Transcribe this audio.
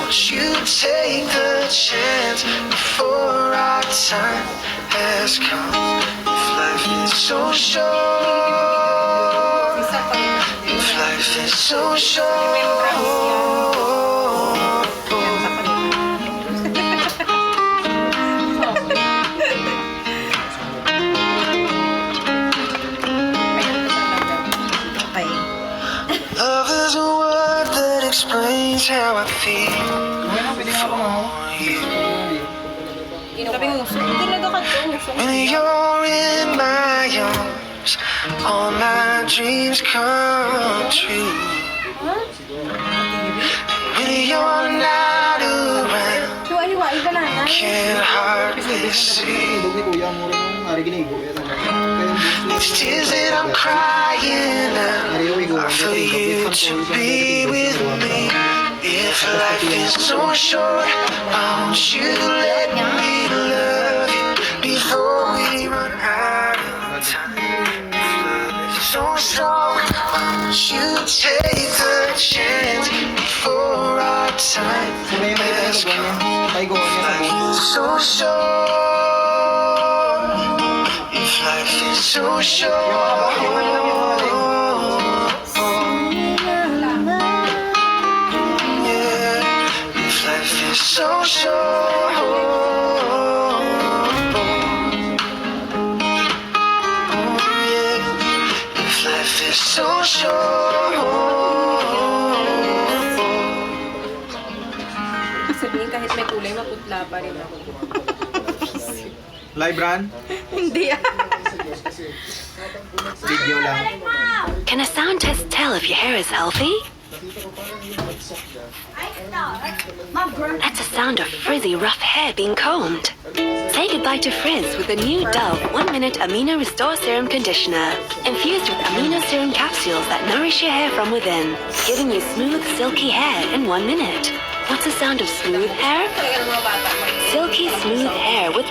won't you take the chance before our time has come? If life is so short, if life is so short. Love is a word that explains how I feel for you. When you're in my arms, all my dreams come true. When you're not around, I can't hardly see. It's tears that I'm crying out are for you to be with me. If life is so short, why won't you let me love you before we run out of time? If love is so strong, why won't you take the chance before our time has come? If life is so short, if life is so short, yeah, if life is so short, yeah, if life is so short. Sabihin kahit may kulay, maputla pa rin ako. Live run? Hindi ah. Video lang. Can a sound test tell if your hair is healthy? That's a sound of frizzy, rough hair being combed. Say goodbye to frizz with the new Dove 1-Minute Amino Restore Serum Conditioner. Infused with amino serum capsules that nourish your hair from within, giving you smooth, silky hair in 1 minute. What's the sound of smooth hair? Silky, smooth hair with